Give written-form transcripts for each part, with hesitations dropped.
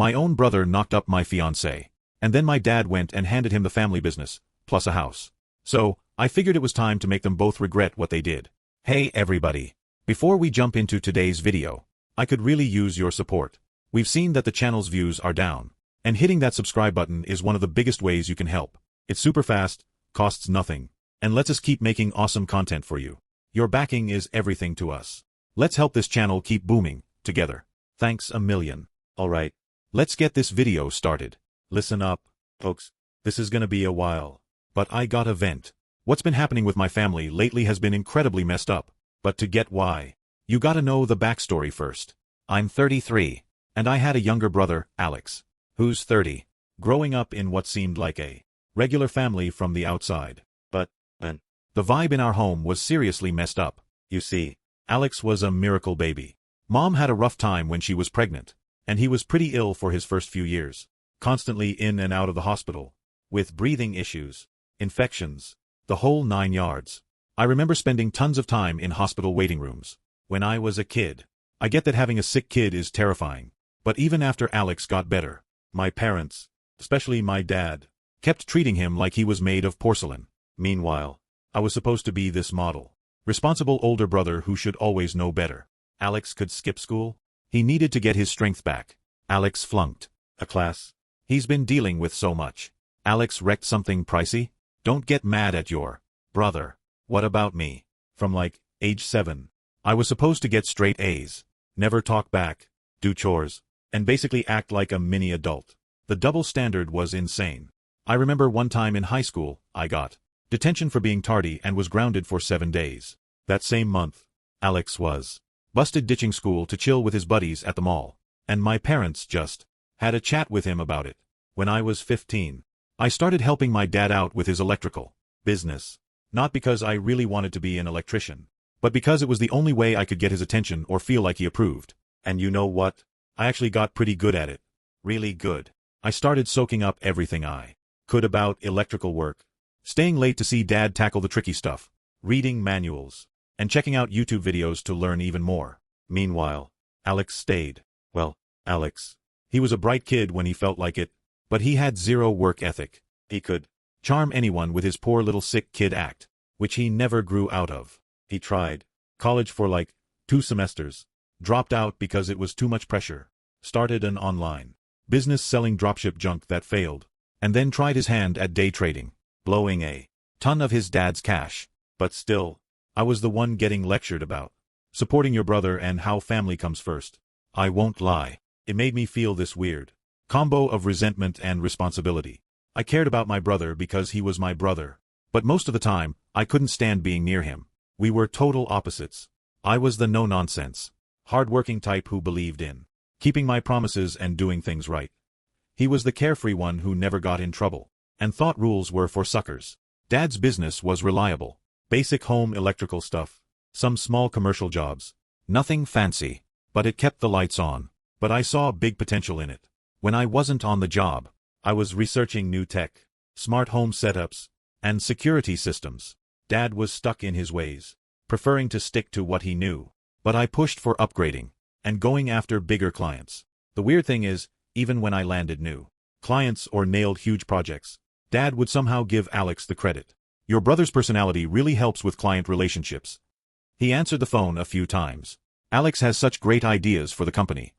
My own brother knocked up my fiancée. And then my dad went and handed him the family business, plus a house. So, I figured it was time to make them both regret what they did. Hey everybody. Before we jump into today's video, I could really use your support. We've seen that the channel's views are down. And hitting that subscribe button is one of the biggest ways you can help. It's super fast, costs nothing, and lets us keep making awesome content for you. Your backing is everything to us. Let's help this channel keep booming, together. Thanks a million. Alright, let's get this video started. Listen up, folks. This is gonna be a while. But I got a vent. What's been happening with my family lately has been incredibly messed up. But to get why, you gotta know the backstory first. I'm 33, and I had a younger brother, Alex, who's 30, growing up in what seemed like a regular family from the outside. But then, the vibe in our home was seriously messed up. You see, Alex was a miracle baby. Mom had a rough time when she was pregnant, and he was pretty ill for his first few years, constantly in and out of the hospital, with breathing issues, infections, the whole 9 yards. I remember spending tons of time in hospital waiting rooms. When I was a kid, I get that having a sick kid is terrifying, but even after Alex got better, my parents, especially my dad, kept treating him like he was made of porcelain. Meanwhile, I was supposed to be this model, responsible older brother who should always know better. Alex could skip school. He needed to get his strength back. Alex flunked a class. He's been dealing with so much. Alex wrecked something pricey. Don't get mad at your brother. What about me? From like, age 7, I was supposed to get straight A's, never talk back, do chores, and basically act like a mini adult. The double standard was insane. I remember one time in high school, I got detention for being tardy and was grounded for 7 days. That same month, Alex was busted ditching school to chill with his buddies at the mall, and my parents just had a chat with him about it. When I was 15, I started helping my dad out with his electrical business. Not because I really wanted to be an electrician, but because it was the only way I could get his attention or feel like he approved. And you know what? I actually got pretty good at it. Really good. I started soaking up everything I could about electrical work, staying late to see Dad tackle the tricky stuff, reading manuals, and checking out YouTube videos to learn even more. Meanwhile, Alex stayed. Well, Alex. He was a bright kid when he felt like it, but he had zero work ethic. He could charm anyone with his poor little sick kid act, which he never grew out of. He tried college for like 2 semesters, dropped out because it was too much pressure, started an online business selling dropship junk that failed, and then tried his hand at day trading, blowing a ton of his dad's cash. But still, I was the one getting lectured about supporting your brother and how family comes first. I won't lie, it made me feel this weird combo of resentment and responsibility. I cared about my brother because he was my brother, but most of the time, I couldn't stand being near him. We were total opposites. I was the no-nonsense, hard-working type who believed in keeping my promises and doing things right. He was the carefree one who never got in trouble, and thought rules were for suckers. Dad's business was reliable. Basic home electrical stuff, some small commercial jobs. Nothing fancy, but it kept the lights on. But I saw big potential in it. When I wasn't on the job, I was researching new tech, smart home setups, and security systems. Dad was stuck in his ways, preferring to stick to what he knew. But I pushed for upgrading and going after bigger clients. The weird thing is, even when I landed new clients or nailed huge projects, Dad would somehow give Alex the credit. Your brother's personality really helps with client relationships. He answered the phone a few times. Alex has such great ideas for the company.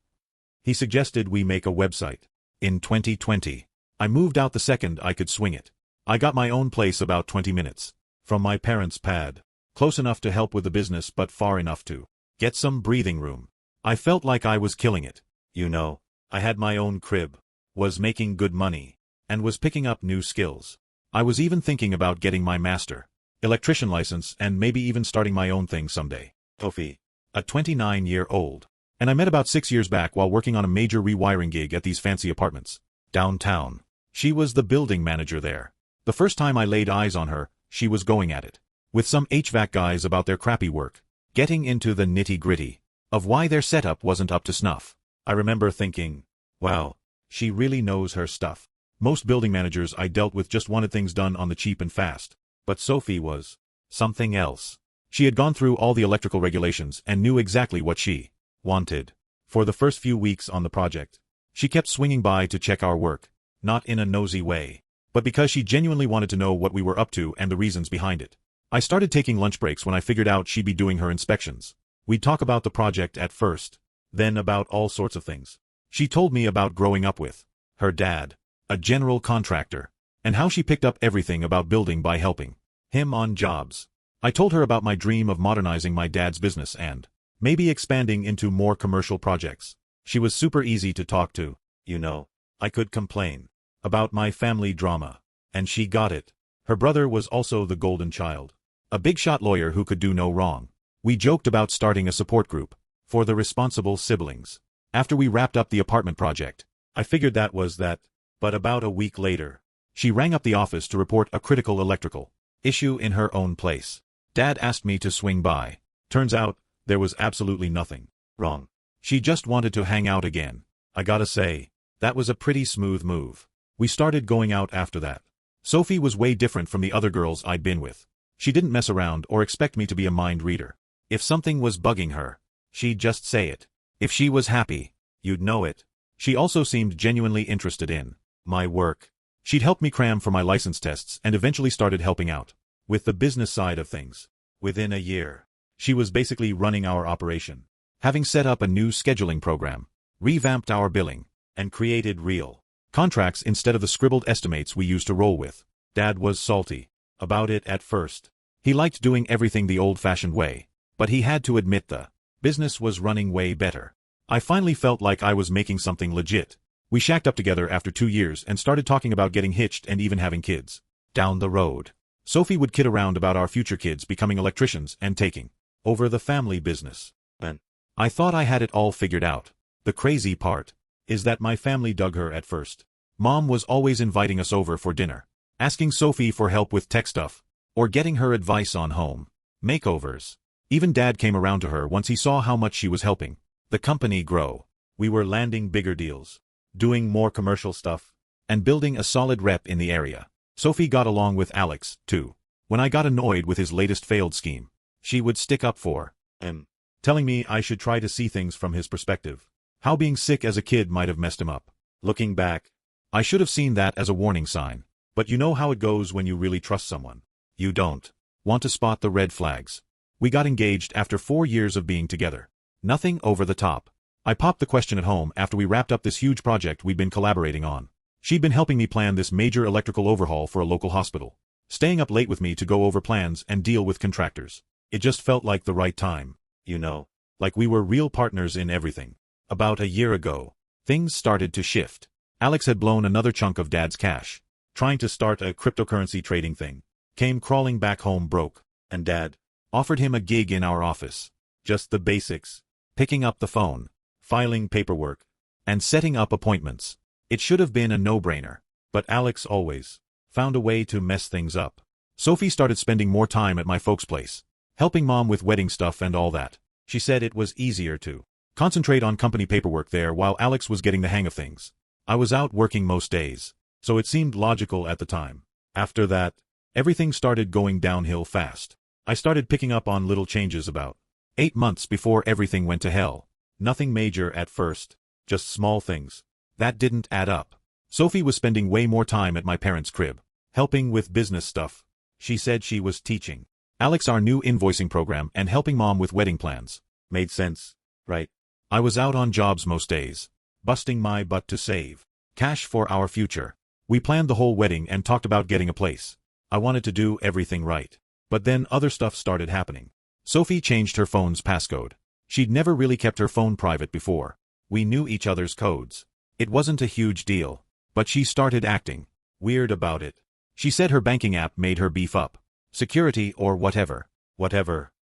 He suggested we make a website. In 2020, I moved out the second I could swing it. I got my own place about 20 minutes from my parents' pad, close enough to help with the business but far enough to get some breathing room. I felt like I was killing it. You know, I had my own crib, was making good money, and was picking up new skills. I was even thinking about getting my master electrician license and maybe even starting my own thing someday. Sophie, a 29-year-old, and I met about 6 years back while working on a major rewiring gig at these fancy apartments downtown. She was the building manager there. The first time I laid eyes on her, she was going at it with some HVAC guys about their crappy work, getting into the nitty-gritty of why their setup wasn't up to snuff. I remember thinking, wow, she really knows her stuff. Most building managers I dealt with just wanted things done on the cheap and fast. But Sophie was something else. She had gone through all the electrical regulations and knew exactly what she wanted. For the first few weeks on the project, She kept swinging by to check our work, not in a nosy way, but because she genuinely wanted to know what we were up to and the reasons behind it. I started taking lunch breaks when I figured out she'd be doing her inspections. We'd talk about the project at first, then about all sorts of things. She told me about growing up with her dad, a general contractor, and how she picked up everything about building by helping him on jobs. I told her about my dream of modernizing my dad's business and maybe expanding into more commercial projects. She was super easy to talk to, you know. I could complain about my family drama, and she got it. Her brother was also the golden child, a big-shot lawyer who could do no wrong. We joked about starting a support group for the responsible siblings. After we wrapped up the apartment project, I figured that was that, but about a week later, she rang up the office to report a critical electrical issue in her own place. Dad asked me to swing by. Turns out, there was absolutely nothing wrong. She just wanted to hang out again. I gotta say, that was a pretty smooth move. We started going out after that. Sophie was way different from the other girls I'd been with. She didn't mess around or expect me to be a mind reader. If something was bugging her, she'd just say it. If she was happy, you'd know it. She also seemed genuinely interested in my work. She'd helped me cram for my license tests and eventually started helping out with the business side of things. Within a year, she was basically running our operation, having set up a new scheduling program, revamped our billing, and created real contracts instead of the scribbled estimates we used to roll with. Dad was salty about it at first. He liked doing everything the old-fashioned way, but he had to admit the business was running way better. I finally felt like I was making something legit. We shacked up together after 2 years and started talking about getting hitched and even having kids. Down the road, Sophie would kid around about our future kids becoming electricians and taking over the family business. And I thought I had it all figured out. The crazy part is that my family dug her at first. Mom was always inviting us over for dinner, asking Sophie for help with tech stuff, or getting her advice on home makeovers. Even Dad came around to her once he saw how much she was helping the company grow. We were landing bigger deals, doing more commercial stuff, and building a solid rep in the area. Sophie got along with Alex, too. When I got annoyed with his latest failed scheme, she would stick up for him, telling me I should try to see things from his perspective. How being sick as a kid might have messed him up. Looking back, I should have seen that as a warning sign. But you know how it goes when you really trust someone. You don't want to spot the red flags. We got engaged after 4 years of being together. Nothing over the top. I popped the question at home after we wrapped up this huge project we'd been collaborating on. She'd been helping me plan this major electrical overhaul for a local hospital, staying up late with me to go over plans and deal with contractors. It just felt like the right time, you know, like we were real partners in everything. About a year ago, things started to shift. Alex had blown another chunk of Dad's cash, trying to start a cryptocurrency trading thing, came crawling back home broke, and Dad offered him a gig in our office. Just the basics, picking up the phone, filing paperwork, and setting up appointments. It should have been a no-brainer, but Alex always found a way to mess things up. Sophie started spending more time at my folks' place, helping Mom with wedding stuff and all that. She said it was easier to concentrate on company paperwork there while Alex was getting the hang of things. I was out working most days, so it seemed logical at the time. After that, everything started going downhill fast. I started picking up on little changes about 8 months before everything went to hell. Nothing major at first, just small things that didn't add up. Sophie was spending way more time at my parents' crib, helping with business stuff. She said she was teaching Alex our new invoicing program and helping Mom with wedding plans. Made sense, right? I was out on jobs most days, busting my butt to save cash for our future. We planned the whole wedding and talked about getting a place. I wanted to do everything right. But then other stuff started happening. Sophie changed her phone's passcode. She'd never really kept her phone private before. We knew each other's codes. It wasn't a huge deal, but she started acting weird about it. She said her banking app made her beef up security or whatever.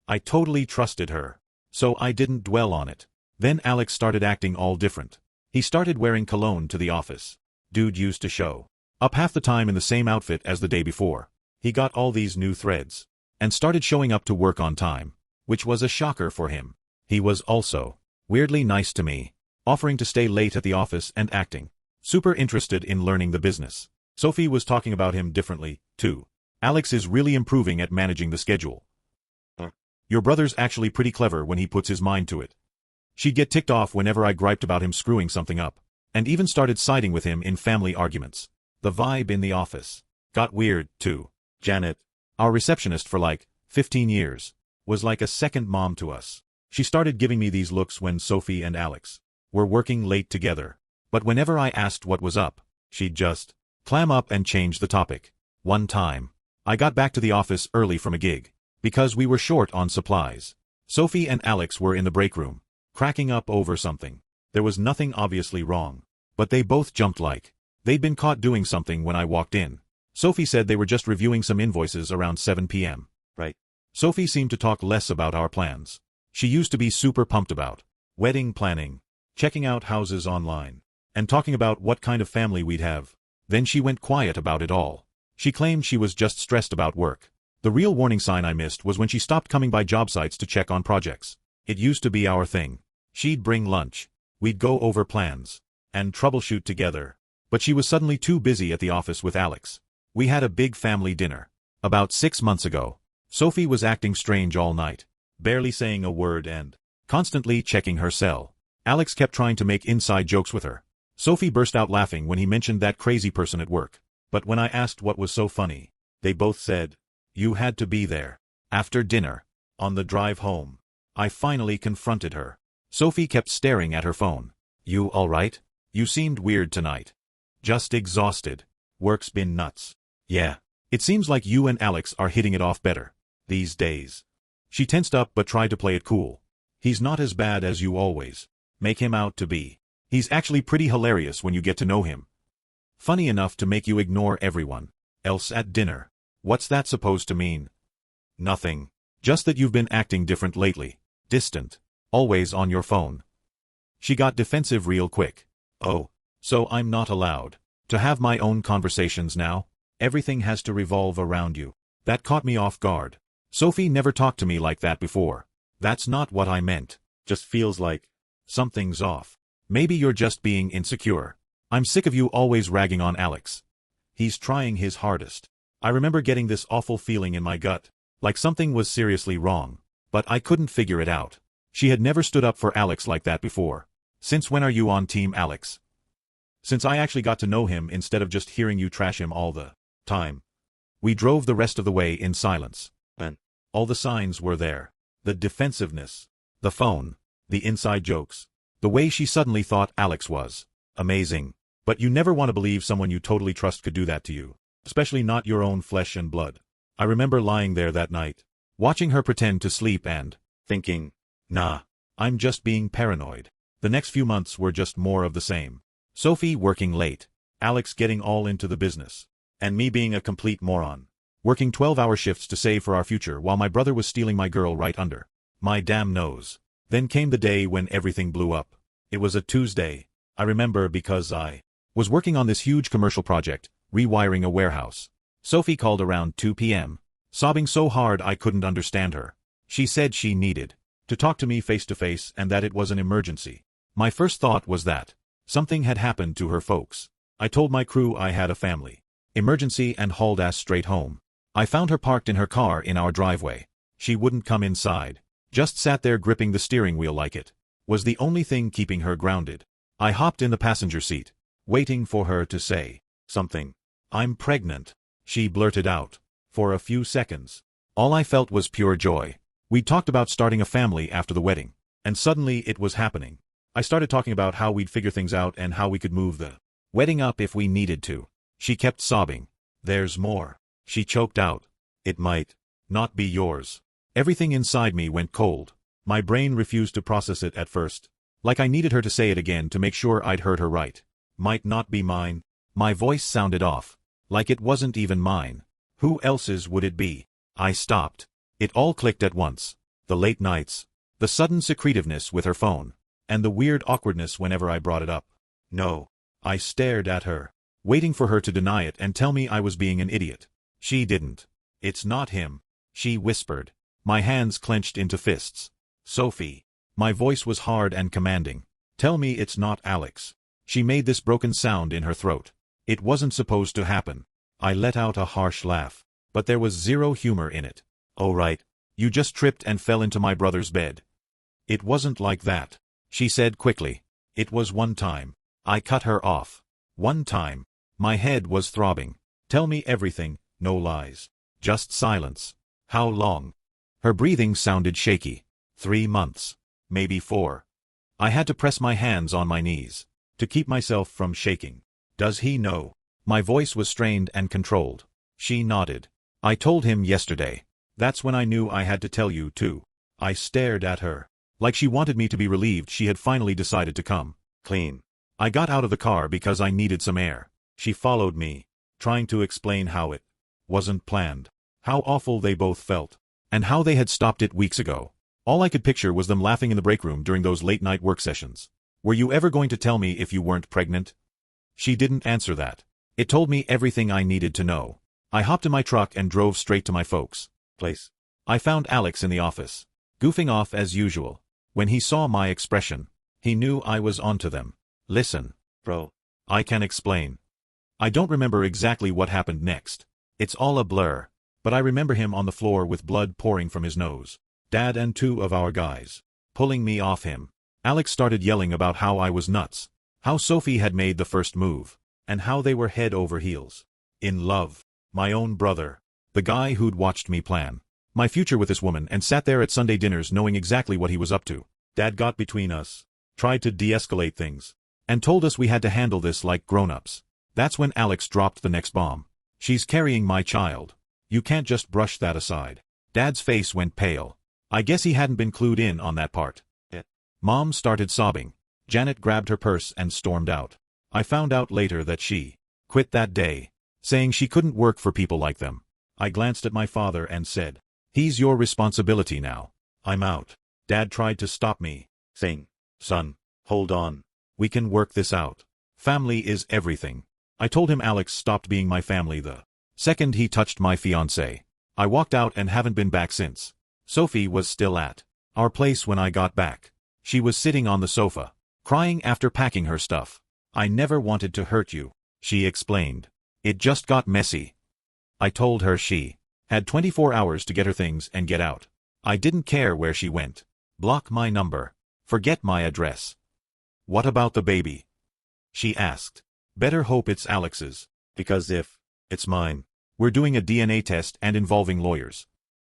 I totally trusted her, so I didn't dwell on it. Then Alex started acting all different. He started wearing cologne to the office. Dude used to show up half the time in the same outfit as the day before. He got all these new threads and started showing up to work on time, which was a shocker for him. He was also weirdly nice to me, offering to stay late at the office and acting super interested in learning the business. Sophie was talking about him differently, too. Alex is really improving at managing the schedule. Your brother's actually pretty clever when he puts his mind to it. She'd get ticked off whenever I griped about him screwing something up. and even started siding with him in family arguments. The vibe in the office got weird, too. Janet, our receptionist for like 15 years, was like a second mom to us. She started giving me these looks when Sophie and Alex were working late together. But whenever I asked what was up, she'd just clam up and change the topic. One time, I got back to the office early from a gig, because we were short on supplies. Sophie and Alex were in the break room, cracking up over something. There was nothing obviously wrong, but they both jumped like they'd been caught doing something when I walked in. Sophie said they were just reviewing some invoices around 7 p.m. Right. Sophie seemed to talk less about our plans. She used to be super pumped about wedding planning, checking out houses online, and talking about what kind of family we'd have. Then she went quiet about it all. She claimed she was just stressed about work. The real warning sign I missed was when she stopped coming by job sites to check on projects. It used to be our thing. She'd bring lunch, we'd go over plans, and troubleshoot together. But she was suddenly too busy at the office with Alex. We had a big family dinner. About 6 months ago. Sophie was acting strange all night, barely saying a word and constantly checking her cell. Alex kept trying to make inside jokes with her. Sophie burst out laughing when he mentioned that crazy person at work. But when I asked what was so funny, they both said, "You had to be there." After dinner, on the drive home, I finally confronted her. Sophie kept staring at her phone. "You all right? You seemed weird tonight." "Just exhausted. Work's been nuts." "Yeah. It seems like you and Alex are hitting it off better these days." She tensed up but tried to play it cool. "He's not as bad as you always make him out to be. He's actually pretty hilarious when you get to know him. Funny enough to make you ignore everyone else at dinner." "What's that supposed to mean?" "Nothing. Just that you've been acting different lately. Distant. Always on your phone." She got defensive real quick. "Oh, so I'm not allowed to have my own conversations now? Everything has to revolve around you." That caught me off guard. Sophie never talked to me like that before. "That's not what I meant. Just feels like something's off. Maybe you're just being insecure. I'm sick of you always ragging on Alex. He's trying his hardest." I remember getting this awful feeling in my gut, like something was seriously wrong, but I couldn't figure it out. She had never stood up for Alex like that before. "Since when are you on Team Alex?" "Since I actually got to know him instead of just hearing you trash him all the time." We drove the rest of the way in silence. And all the signs were there. The defensiveness, the phone, the inside jokes, the way she suddenly thought Alex was amazing. But you never want to believe someone you totally trust could do that to you, especially not your own flesh and blood. I remember lying there that night, watching her pretend to sleep and thinking, nah, I'm just being paranoid. The next few months were just more of the same. Sophie working late, Alex getting all into the business, and me being a complete moron, working 12-hour shifts to save for our future while my brother was stealing my girl right under my damn nose. Then came the day when everything blew up. It was a Tuesday, I remember, because I was working on this huge commercial project, rewiring a warehouse. Sophie called around 2 p.m., sobbing so hard I couldn't understand her. She said she needed to talk to me face to face and that it was an emergency. My first thought was that something had happened to her folks. I told my crew I had a family emergency and hauled ass straight home. I found her parked in her car in our driveway. She wouldn't come inside, just sat there gripping the steering wheel like it was the only thing keeping her grounded. I hopped in the passenger seat, waiting for her to say something. "I'm pregnant," she blurted out. For a few seconds, all I felt was pure joy. We'd talked about starting a family after the wedding, and suddenly it was happening. I started talking about how we'd figure things out and how we could move the wedding up if we needed to. She kept sobbing. "There's more," she choked out. "It might not be yours." Everything inside me went cold. My brain refused to process it at first, like I needed her to say it again to make sure I'd heard her right. "Might not be mine." My voice sounded off, like it wasn't even mine. Who else's would it be? I stopped. It all clicked at once. The late nights, the sudden secretiveness with her phone, and the weird awkwardness whenever I brought it up. "No." I stared at her, waiting for her to deny it and tell me I was being an idiot. She didn't. "It's not him," she whispered. My hands clenched into fists. "Sophie." My voice was hard and commanding. "Tell me it's not Alex." She made this broken sound in her throat. It wasn't supposed to happen. I let out a harsh laugh, but there was zero humor in it. "Oh right, you just tripped and fell into my brother's bed." "It wasn't like that," she said quickly. "It was one time. I cut her off. One time. My head was throbbing. Tell me everything, no lies. Just silence. How long? Her breathing sounded shaky. 3 months. Maybe 4. I had to press my hands on my knees to keep myself from shaking. Does he know? My voice was strained and controlled. She nodded. I told him yesterday. That's when I knew I had to tell you too. I stared at her. Like she wanted me to be relieved she had finally decided to come clean. I got out of the car because I needed some air. She followed me, trying to explain how it wasn't planned, how awful they both felt, and how they had stopped it weeks ago. All I could picture was them laughing in the break room during those late-night work sessions. Were you ever going to tell me if you weren't pregnant? She didn't answer that. It told me everything I needed to know. I hopped in my truck and drove straight to my folks' place. I found Alex in the office, goofing off as usual. When he saw my expression, he knew I was onto them. Listen, bro. I can explain. I don't remember exactly what happened next. It's all a blur. But I remember him on the floor with blood pouring from his nose. Dad and 2 of our guys pulling me off him. Alex started yelling about how I was nuts, how Sophie had made the first move, and how they were head over heels in love. My own brother, the guy who'd watched me plan my future with this woman and sat there at Sunday dinners knowing exactly what he was up to. Dad got between us, tried to de-escalate things, and told us we had to handle this like grown-ups. That's when Alex dropped the next bomb. She's carrying my child. You can't just brush that aside. Dad's face went pale. I guess he hadn't been clued in on that part. Mom started sobbing. Janet grabbed her purse and stormed out. I found out later that she quit that day, saying she couldn't work for people like them. I glanced at my father and said, "He's your responsibility now. I'm out." Dad tried to stop me, saying, "Son, hold on. We can work this out. Family is everything." I told him Alex stopped being my family the second he touched my fiancée. I walked out and haven't been back since. Sophie was still at our place when I got back. She was sitting on the sofa, crying after packing her stuff. "I never wanted to hurt you," she explained. "It just got messy." I told her she had 24 hours to get her things and get out. I didn't care where she went. Block my number. Forget my address. "What about the baby?" she asked. "Better hope it's Alex's, because if it's mine, we're doing a DNA test and involving lawyers."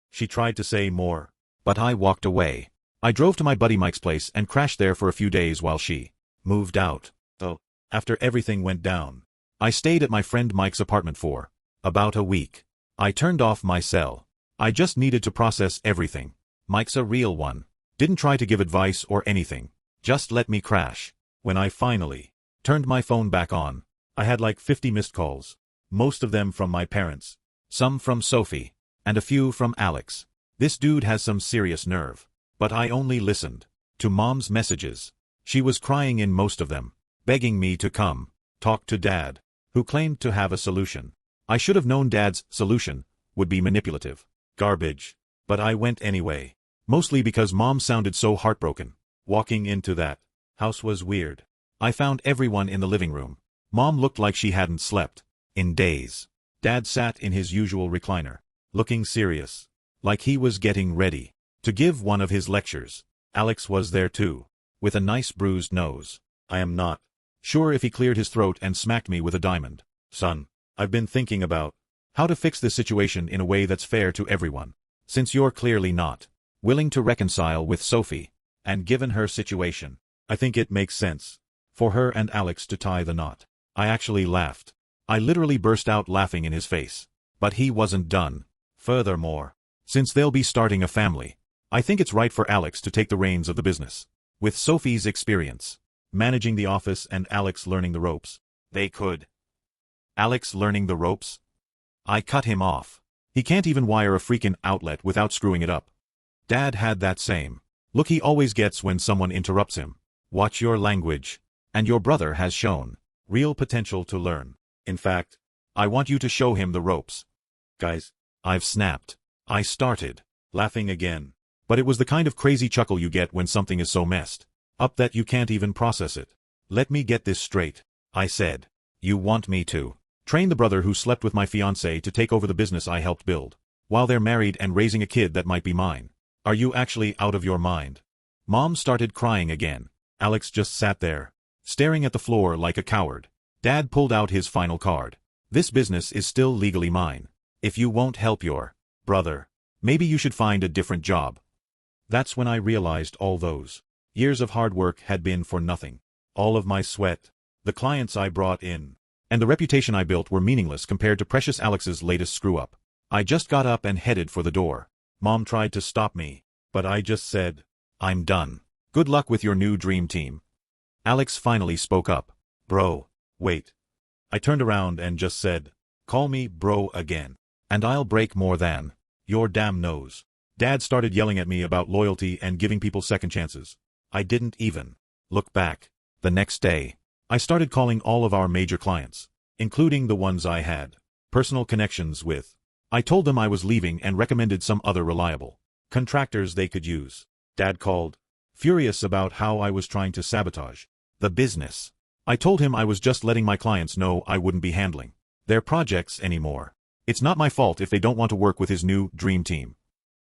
She tried to say more, but I walked away. I drove to my buddy Mike's place and crashed there for a few days while she moved out. So, after everything went down, I stayed at my friend Mike's apartment for about a week. I turned off my cell. I just needed to process everything. Mike's a real one. Didn't try to give advice or anything. Just let me crash. When I finally turned my phone back on, I had like 50 missed calls. Most of them from my parents. Some from Sophie. And a few from Alex. This dude has some serious nerve. But I only listened to Mom's messages. She was crying in most of them, begging me to come talk to Dad, who claimed to have a solution. I should have known Dad's solution would be manipulative. Garbage. But I went anyway. Mostly because Mom sounded so heartbroken. Walking into that house was weird. I found everyone in the living room. Mom looked like she hadn't slept in days. Dad sat in his usual recliner, looking serious, like he was getting ready to give one of his lectures. Alex was there too, with a nice bruised nose. I am not sure if he cleared his throat and smacked me with a diamond. "Son, I've been thinking about how to fix this situation in a way that's fair to everyone. Since you're clearly not willing to reconcile with Sophie, and given her situation, I think it makes sense for her and Alex to tie the knot." I actually laughed. I literally burst out laughing in his face. But he wasn't done. Furthermore, since they'll be starting a family, I think it's right for Alex to take the reins of the business. With Sophie's experience managing the office and Alex learning the ropes, they could. Alex learning the ropes? I cut him off. He can't even wire a freaking outlet without screwing it up. Dad had that same look he always gets when someone interrupts him. Watch your language. And your brother has shown real potential to learn. In fact, I want you to show him the ropes. Guys, I've snapped. I started laughing again. But it was the kind of crazy chuckle you get when something is so messed up that you can't even process it. "Let me get this straight," I said. "You want me to train the brother who slept with my fiancée to take over the business I helped build, while they're married and raising a kid that might be mine? Are you actually out of your mind?" Mom started crying again. Alex just sat there, staring at the floor like a coward. Dad pulled out his final card. This business is still legally mine. If you won't help your brother, maybe you should find a different job. That's when I realized all those years of hard work had been for nothing. All of my sweat, the clients I brought in, and the reputation I built were meaningless compared to Precious Alex's latest screw-up. I just got up and headed for the door. Mom tried to stop me, but I just said, I'm done. Good luck with your new dream team. Alex finally spoke up. Bro, wait. I turned around and just said, call me bro again, and I'll break more than your damn nose. Dad started yelling at me about loyalty and giving people second chances. I didn't even look back. The next day, I started calling all of our major clients, including the ones I had personal connections with. I told them I was leaving and recommended some other reliable contractors they could use. Dad called, furious about how I was trying to sabotage the business. I told him I was just letting my clients know I wouldn't be handling their projects anymore. It's not my fault if they don't want to work with his new dream team.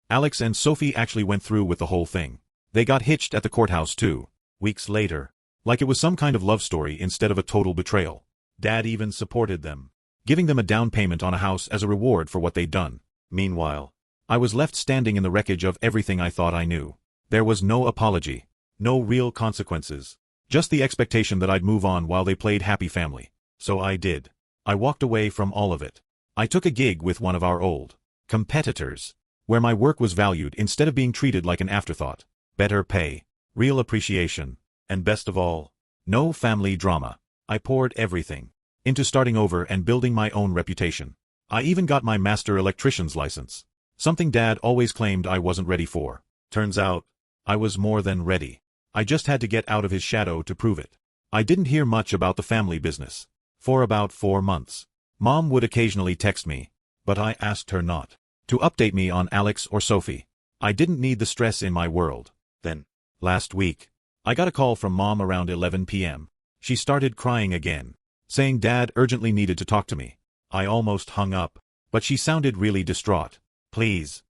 Alex and Sophie actually went through with the whole thing. They got hitched at the courthouse 2 weeks later, like it was some kind of love story instead of a total betrayal. Dad even supported them, giving them a down payment on a house as a reward for what they'd done. Meanwhile, I was left standing in the wreckage of everything I thought I knew. There was no apology, no real consequences, just the expectation that I'd move on while they played happy family. So I did. I walked away from all of it. I took a gig with one of our old competitors, where my work was valued instead of being treated like an afterthought. Better pay, real appreciation, and best of all, no family drama. I poured everything into starting over and building my own reputation. I even got my master electrician's license, something Dad always claimed I wasn't ready for. Turns out, I was more than ready. I just had to get out of his shadow to prove it. I didn't hear much about the family business for about 4 months. Mom would occasionally text me, but I asked her not to update me on Alex or Sophie. I didn't need the stress in my world. Then, last week, I got a call from Mom around 11 p.m. She started crying again, saying Dad urgently needed to talk to me. I almost hung up, but she sounded really distraught. Please,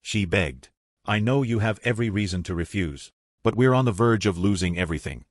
she begged. I know you have every reason to refuse, but we're on the verge of losing everything.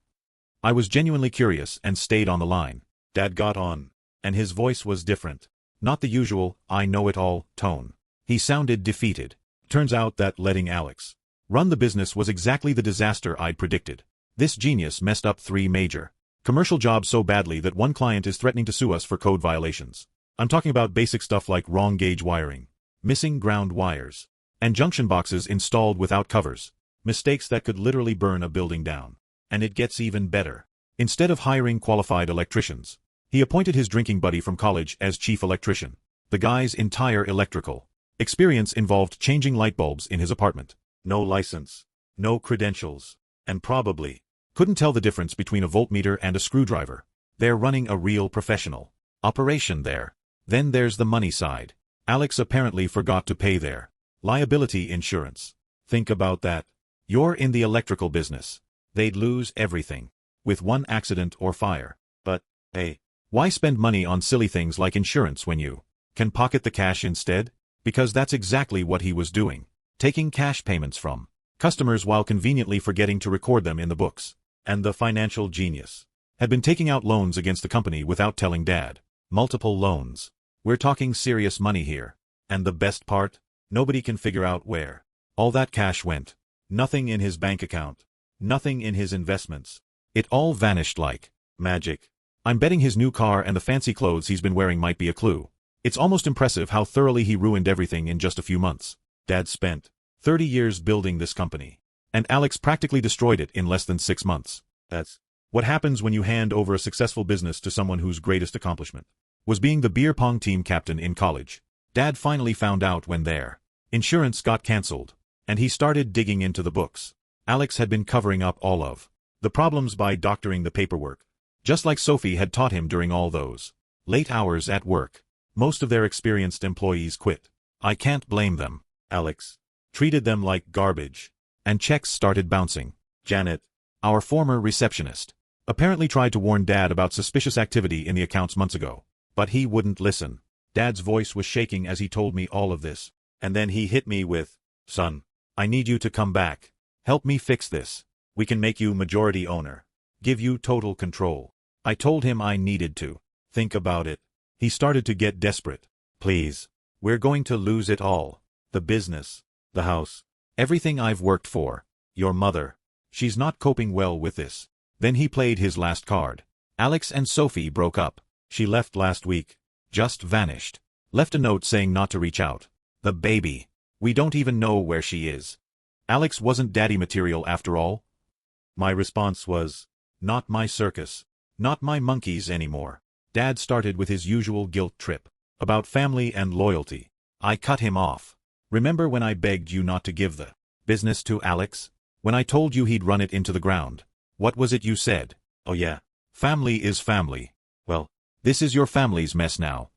I was genuinely curious and stayed on the line. Dad got on, and his voice was different. Not the usual, I know it all, tone. He sounded defeated. Turns out that letting Alex run the business was exactly the disaster I'd predicted. This genius messed up 3 major commercial jobs so badly that one client is threatening to sue us for code violations. I'm talking about basic stuff like wrong gauge wiring, missing ground wires, and junction boxes installed without covers. Mistakes that could literally burn a building down. And it gets even better. Instead of hiring qualified electricians, he appointed his drinking buddy from college as chief electrician. The guy's entire electrical experience involved changing light bulbs in his apartment. No license, no credentials, and probably couldn't tell the difference between a voltmeter and a screwdriver. They're running a real professional operation there. Then there's the money side. Alex apparently forgot to pay their liability insurance. Think about that. You're in the electrical business. They'd lose everything with one accident or fire. But, hey, why spend money on silly things like insurance when you can pocket the cash instead? Because that's exactly what he was doing. Taking cash payments from customers while conveniently forgetting to record them in the books. And the financial genius had been taking out loans against the company without telling Dad. Multiple loans. We're talking serious money here. And the best part? Nobody can figure out where all that cash went. Nothing in his bank account. Nothing in his investments. It all vanished like magic. I'm betting his new car and the fancy clothes he's been wearing might be a clue. It's almost impressive how thoroughly he ruined everything in just a few months. Dad spent 30 years building this company, and Alex practically destroyed it in less than 6 months. That's what happens when you hand over a successful business to someone whose greatest accomplishment was being the beer pong team captain in college. Dad finally found out when their insurance got cancelled, and he started digging into the books. Alex had been covering up all of the problems by doctoring the paperwork, just like Sophie had taught him during all those late hours at work. Most of their experienced employees quit. I can't blame them. Alex treated them like garbage, and checks started bouncing. Janet, our former receptionist, apparently tried to warn Dad about suspicious activity in the accounts months ago, but he wouldn't listen. Dad's voice was shaking as he told me all of this, and then he hit me with, "Son, I need you to come back. Help me fix this. We can make you majority owner. give you total control. I told him I needed to think about it. He started to get desperate. Please. We're going to lose it all. The business. The house. Everything I've worked for. Your mother. She's not coping well with this. Then he played his last card. Alex and Sophie broke up. She left last week. Just vanished. Left a note saying not to reach out. The baby. We don't even know where she is. Alex wasn't daddy material after all. My response was, not my circus. Not my monkeys anymore. Dad started with his usual guilt trip. About family and loyalty. I cut him off. Remember when I begged you not to give the business to Alex? When I told you he'd run it into the ground? What was it you said? Oh yeah. Family is family. Well, this is your family's mess now.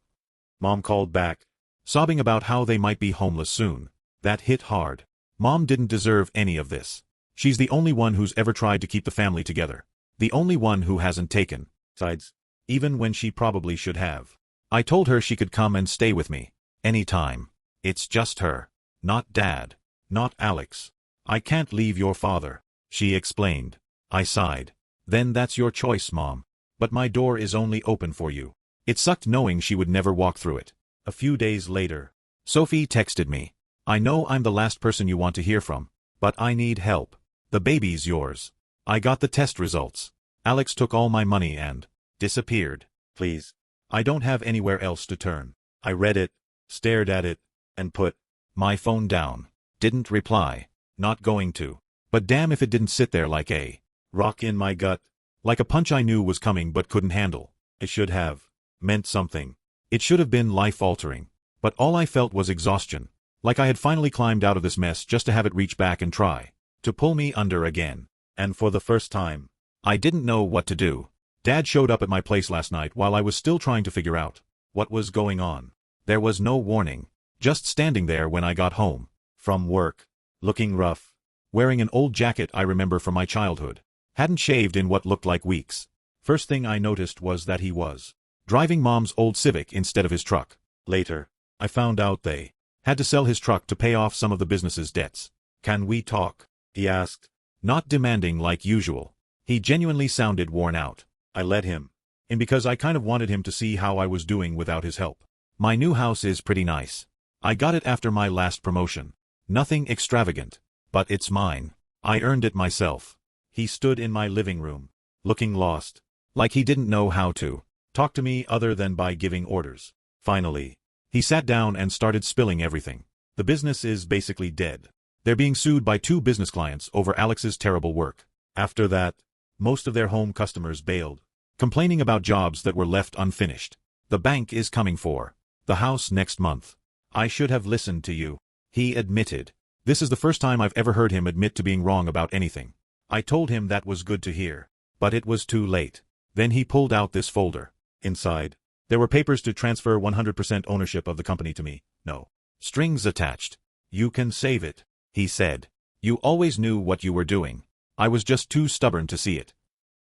Mom called back, sobbing about how they might be homeless soon. That hit hard. Mom didn't deserve any of this. She's the only one who's ever tried to keep the family together. The only one who hasn't taken sides, even when she probably should have. I told her she could come and stay with me. Anytime. It's just her. Not Dad. Not Alex. I can't leave your father, she explained. I sighed. Then that's your choice, Mom. But my door is only open for you. It sucked knowing she would never walk through it. A few days later, Sophie texted me. I know I'm the last person you want to hear from, but I need help. The baby's yours. I got the test results. Alex took all my money and disappeared. Please. I don't have anywhere else to turn. I read it, stared at it, and put my phone down. Didn't reply. Not going to. But damn if it didn't sit there like a rock in my gut. Like a punch I knew was coming but couldn't handle. It should have meant something. It should have been life-altering. But all I felt was exhaustion. Like I had finally climbed out of this mess just to have it reach back and try to pull me under again. And for the first time, I didn't know what to do. Dad showed up at my place last night while I was still trying to figure out what was going on. There was no warning. Just standing there when I got home from work. Looking rough. Wearing an old jacket I remember from my childhood. Hadn't shaved in what looked like weeks. First thing I noticed was that he was driving Mom's old Civic instead of his truck. Later, I found out they had to sell his truck to pay off some of the business's debts. Can we talk? He asked. Not demanding like usual. He genuinely sounded worn out. I let him in because I kind of wanted him to see how I was doing without his help. My new house is pretty nice. I got it after my last promotion. Nothing extravagant, but it's mine. I earned it myself. He stood in my living room, looking lost, like he didn't know how to talk to me other than by giving orders. Finally, he sat down and started spilling everything. The business is basically dead. They're being sued by 2 business clients over Alex's terrible work. After that, most of their home customers bailed, complaining about jobs that were left unfinished. The bank is coming for the house next month. I should have listened to you, he admitted. This is the first time I've ever heard him admit to being wrong about anything. I told him that was good to hear, but it was too late. Then he pulled out this folder. Inside, there were papers to transfer 100% ownership of the company to me. No strings attached. You can save it, he said. You always knew what you were doing. I was just too stubborn to see it.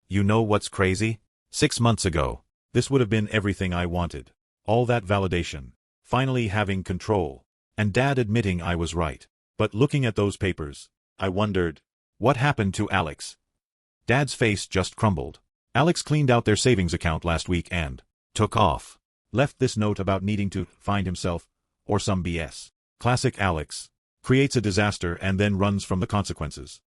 You know what's crazy? 6 months ago, this would have been everything I wanted. All that validation. Finally having control. And Dad admitting I was right. But looking at those papers, I wondered, what happened to Alex? Dad's face just crumbled. Alex cleaned out their savings account last week and took off. Left this note about needing to find himself, or some BS. Classic Alex. Creates a disaster and then runs from the consequences.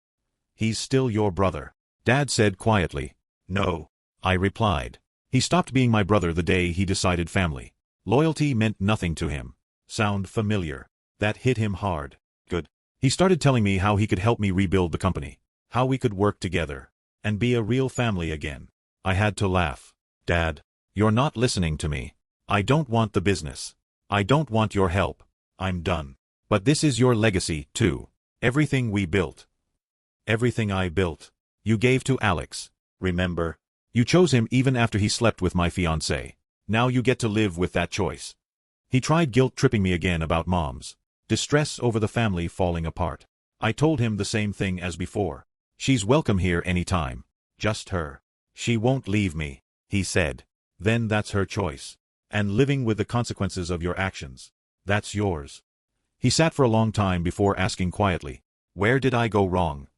He's still your brother, Dad said quietly. No, I replied. He stopped being my brother the day he decided family. Loyalty meant nothing to him. Sound familiar? That hit him hard. Good. He started telling me how he could help me rebuild the company. How we could work together. And be a real family again. I had to laugh. Dad, you're not listening to me. I don't want the business. I don't want your help. I'm done. But this is your legacy, too. Everything we built. Everything I built. You gave to Alex. Remember? You chose him even after he slept with my fiancée. Now you get to live with that choice. He tried guilt-tripping me again about Mom's distress over the family falling apart. I told him the same thing as before. She's welcome here anytime. Just her. She won't leave me, he said. Then that's her choice. And living with the consequences of your actions. That's yours. He sat for a long time before asking quietly, where did I go wrong?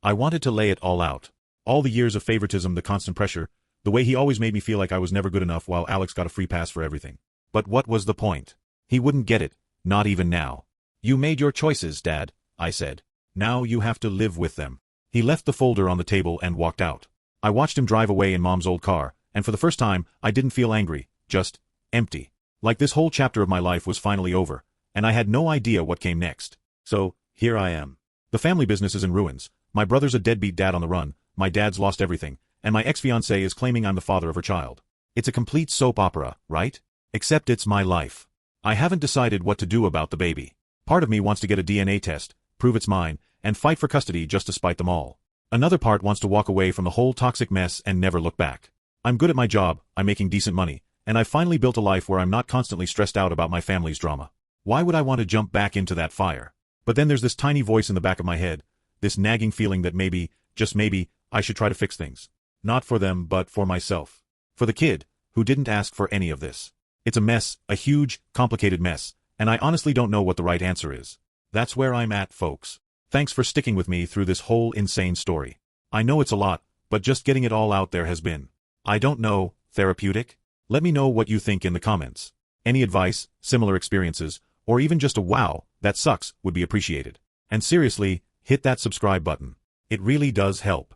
I wanted to lay it all out. All the years of favoritism, the constant pressure, the way he always made me feel like I was never good enough while Alex got a free pass for everything. But what was the point? He wouldn't get it, not even now. You made your choices, Dad, I said. Now you have to live with them. He left the folder on the table and walked out. I watched him drive away in Mom's old car, and for the first time, I didn't feel angry, just empty. Like this whole chapter of my life was finally over, and I had no idea what came next. So, here I am. The family business is in ruins, my brother's a deadbeat dad on the run, my dad's lost everything, and my ex-fiancée is claiming I'm the father of her child. It's a complete soap opera, right? Except it's my life. I haven't decided what to do about the baby. Part of me wants to get a DNA test, prove it's mine, and fight for custody just to spite them all. Another part wants to walk away from the whole toxic mess and never look back. I'm good at my job, I'm making decent money, and I've finally built a life where I'm not constantly stressed out about my family's drama. Why would I want to jump back into that fire? But then there's this tiny voice in the back of my head, this nagging feeling that maybe, just maybe, I should try to fix things. Not for them, but for myself. For the kid, who didn't ask for any of this. It's a mess, a huge, complicated mess, and I honestly don't know what the right answer is. That's where I'm at, folks. Thanks for sticking with me through this whole insane story. I know it's a lot, but just getting it all out there has been, I don't know, therapeutic? Let me know what you think in the comments. Any advice, similar experiences, or even just a wow, that sucks, would be appreciated. And seriously, hit that subscribe button. It really does help.